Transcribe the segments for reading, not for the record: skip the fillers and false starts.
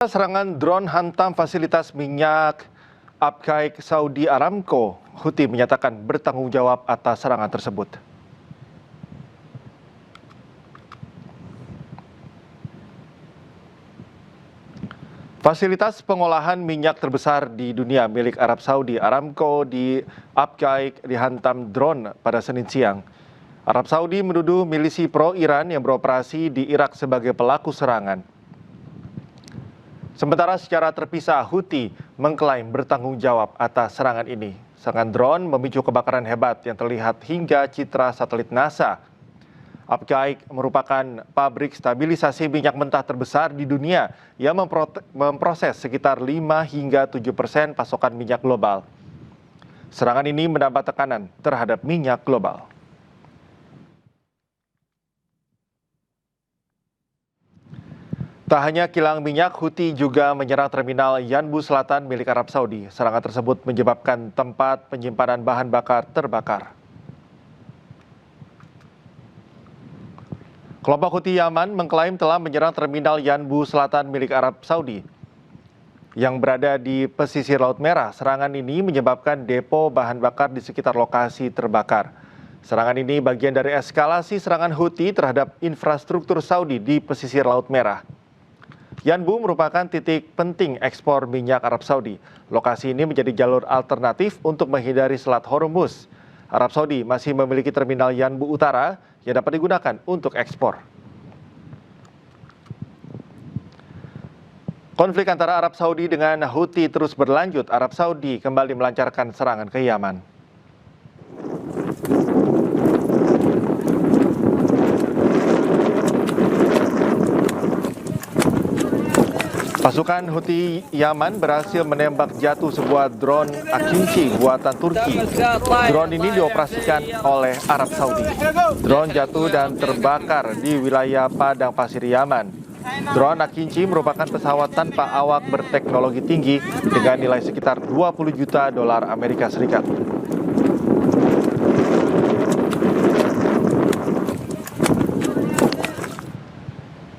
Serangan drone hantam fasilitas minyak Abqaiq Saudi Aramco. Houthi menyatakan bertanggung jawab atas serangan tersebut. Fasilitas pengolahan minyak terbesar di dunia milik Arab Saudi Aramco di Abqaiq dihantam drone pada Senin siang. Arab Saudi menuduh milisi pro-Iran yang beroperasi di Irak sebagai pelaku serangan. Sementara secara terpisah, Houthi mengklaim bertanggung jawab atas serangan ini. Serangan drone memicu kebakaran hebat yang terlihat hingga citra satelit NASA. Abqaiq merupakan pabrik stabilisasi minyak mentah terbesar di dunia yang memproses sekitar 5 hingga 7% pasokan minyak global. Serangan ini menambah tekanan terhadap minyak global. Tak hanya kilang minyak, Houthi juga menyerang terminal Yanbu Selatan milik Arab Saudi. Serangan tersebut menyebabkan tempat penyimpanan bahan bakar terbakar. Kelompok Houthi Yaman mengklaim telah menyerang terminal Yanbu Selatan milik Arab Saudi yang berada di pesisir Laut Merah. Serangan ini menyebabkan depo bahan bakar di sekitar lokasi terbakar. Serangan ini bagian dari eskalasi serangan Houthi terhadap infrastruktur Saudi di pesisir Laut Merah. Yanbu merupakan titik penting ekspor minyak Arab Saudi. Lokasi ini menjadi jalur alternatif untuk menghindari Selat Hormuz. Arab Saudi masih memiliki terminal Yanbu Utara yang dapat digunakan untuk ekspor. Konflik antara Arab Saudi dengan Houthi terus berlanjut. Arab Saudi kembali melancarkan serangan ke Yaman. Pasukan Houthi Yaman berhasil menembak jatuh sebuah drone Akinci buatan Turki. Drone ini dioperasikan oleh Arab Saudi. Drone jatuh dan terbakar di wilayah padang pasir Yaman. Drone Akinci merupakan pesawat tanpa awak berteknologi tinggi dengan nilai sekitar 20 juta dolar Amerika Serikat.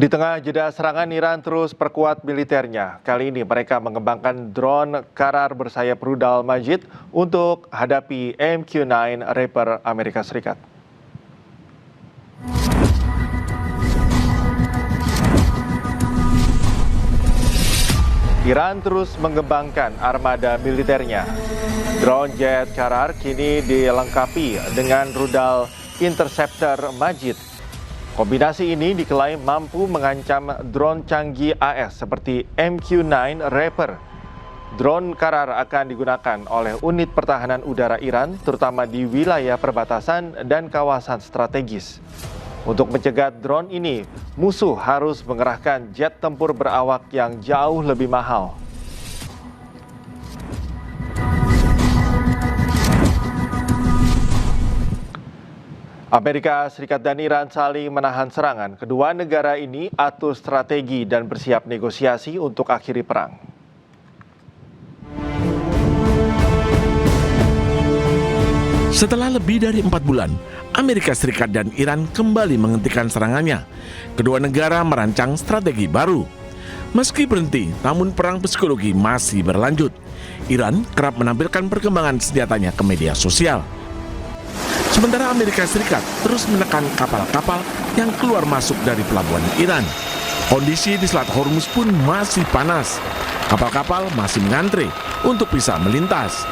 Di tengah jeda serangan, Iran terus perkuat militernya. Kali ini mereka mengembangkan drone Qarar bersayap rudal Majid untuk hadapi MQ-9 Reaper Amerika Serikat. Iran terus mengembangkan armada militernya. Drone jet Qarar kini dilengkapi dengan rudal Interceptor Majid. Kombinasi ini diklaim mampu mengancam drone canggih AS seperti MQ-9 Reaper. Drone Qarar akan digunakan oleh unit pertahanan udara Iran, terutama di wilayah perbatasan dan kawasan strategis. Untuk mencegat drone ini, musuh harus mengerahkan jet tempur berawak yang jauh lebih mahal. Amerika Serikat dan Iran saling menahan serangan. Kedua negara ini atur strategi dan bersiap negosiasi untuk akhiri perang. Setelah lebih dari 4 bulan, Amerika Serikat dan Iran kembali menghentikan serangannya. Kedua negara merancang strategi baru. Meski berhenti, namun perang psikologi masih berlanjut. Iran kerap menampilkan perkembangan senjatanya ke media sosial. Sementara Amerika Serikat terus menekan kapal-kapal yang keluar masuk dari pelabuhan Iran. Kondisi di Selat Hormuz pun masih panas. Kapal-kapal masih mengantre untuk bisa melintas.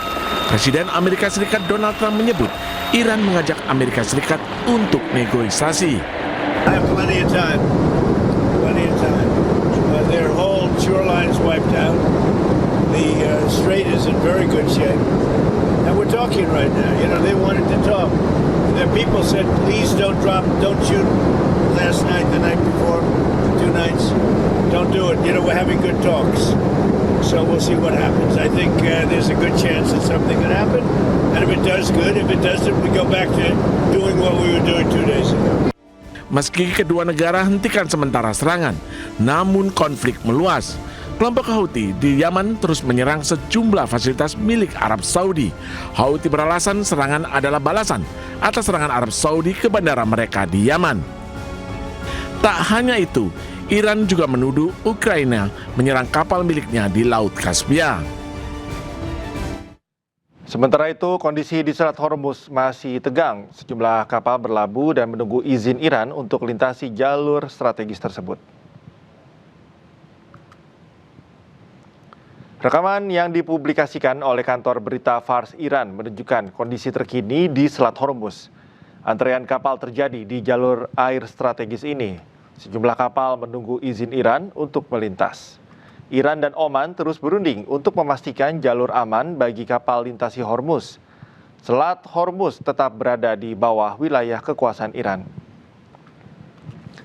Presiden Amerika Serikat Donald Trump menyebut Iran mengajak Amerika Serikat untuk negosiasi. I have plenty of time. Their whole shoreline's wiped out. The strait is in very good shape. And we're talking right now. You know, they wanted to talk. The people said, please don't shoot last night, the night before, 2 nights. Don't do it. You know, we're having good talks. So we'll see what happens. I think there's a good chance that something could happen. And if it does, good. If it doesn't, we go back to doing what we were doing 2 days ago. Meski kedua negara hentikan sementara serangan, namun konflik meluas. Kelompok Houthi di Yaman terus menyerang sejumlah fasilitas milik Arab Saudi. Houthi beralasan serangan adalah balasan atas serangan Arab Saudi ke bandara mereka di Yaman. Tak hanya itu, Iran juga menuduh Ukraina menyerang kapal miliknya di Laut Kaspia. Sementara itu, kondisi di Selat Hormuz masih tegang. Sejumlah kapal berlabuh dan menunggu izin Iran untuk melintasi jalur strategis tersebut. Rekaman yang dipublikasikan oleh kantor berita Fars Iran menunjukkan kondisi terkini di Selat Hormuz. Antrean kapal terjadi di jalur air strategis ini. Sejumlah kapal menunggu izin Iran untuk melintas. Iran dan Oman terus berunding untuk memastikan jalur aman bagi kapal lintasi Hormuz. Selat Hormuz tetap berada di bawah wilayah kekuasaan Iran.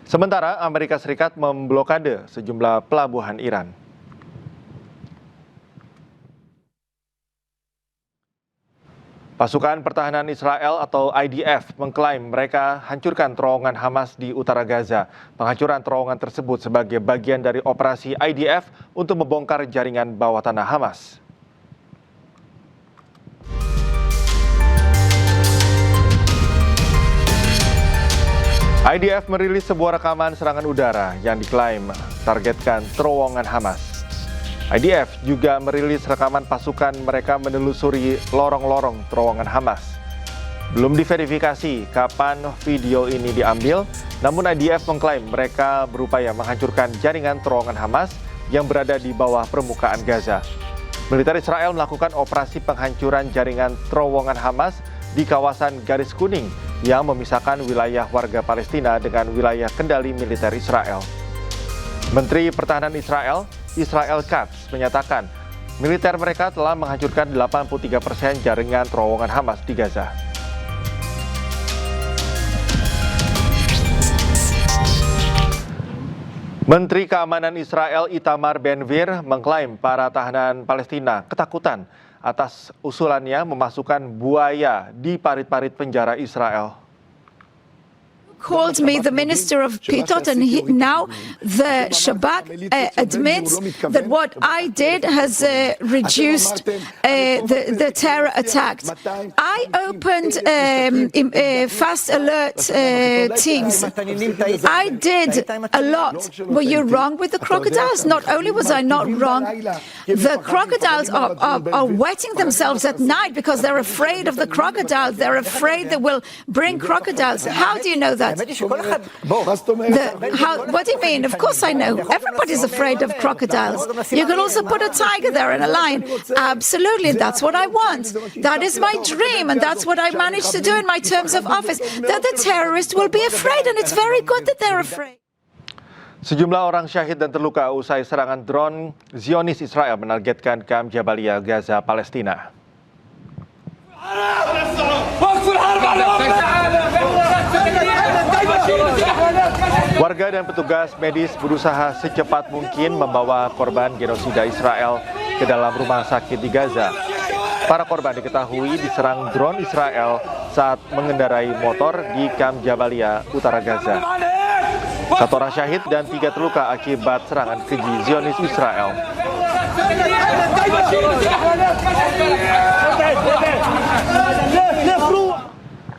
Sementara Amerika Serikat memblokade sejumlah pelabuhan Iran. Pasukan Pertahanan Israel atau IDF mengklaim mereka hancurkan terowongan Hamas di utara Gaza. Penghancuran terowongan tersebut sebagai bagian dari operasi IDF untuk membongkar jaringan bawah tanah Hamas. IDF merilis sebuah rekaman serangan udara yang diklaim targetkan terowongan Hamas. IDF juga merilis rekaman pasukan mereka menelusuri lorong-lorong terowongan Hamas. Belum diverifikasi kapan video ini diambil, namun IDF mengklaim mereka berupaya menghancurkan jaringan terowongan Hamas yang berada di bawah permukaan Gaza. Militer Israel melakukan operasi penghancuran jaringan terowongan Hamas di kawasan Garis Kuning yang memisahkan wilayah warga Palestina dengan wilayah kendali militer Israel. Menteri Pertahanan Israel Katz menyatakan militer mereka telah menghancurkan 83% jaringan terowongan Hamas di Gaza. Menteri Keamanan Israel Itamar Ben-Gvir mengklaim para tahanan Palestina ketakutan atas usulannya memasukkan buaya di parit-parit penjara Israel. Called me the Minister of Pitot, and now the Shabak admits that what I did has reduced the terror attacks. I opened fast alert teams. I did a lot. Were you wrong with the crocodiles? Not only was I not wrong, the crocodiles are wetting themselves at night because they're afraid of the crocodiles. They're afraid they will bring crocodiles. How do you know that? What do you mean? Of course I know. Everybody's afraid of crocodiles. You can also put a tiger there and a lion. Absolutely, that's what I want. That is my dream, and that's what I managed to do in my terms of office. That the terrorists will be afraid, and it's very good that they're afraid. Sejumlah orang syahid dan terluka usai serangan drone Zionis Israel menargetkan kamp Jabalia, Gaza, Palestina. Warga dan petugas medis berusaha secepat mungkin membawa korban genosida Israel ke dalam rumah sakit di Gaza. Para korban diketahui diserang drone Israel saat mengendarai motor di kamp Jabalia, utara Gaza. 1 orang syahid dan 3 terluka akibat serangan keji Zionis Israel.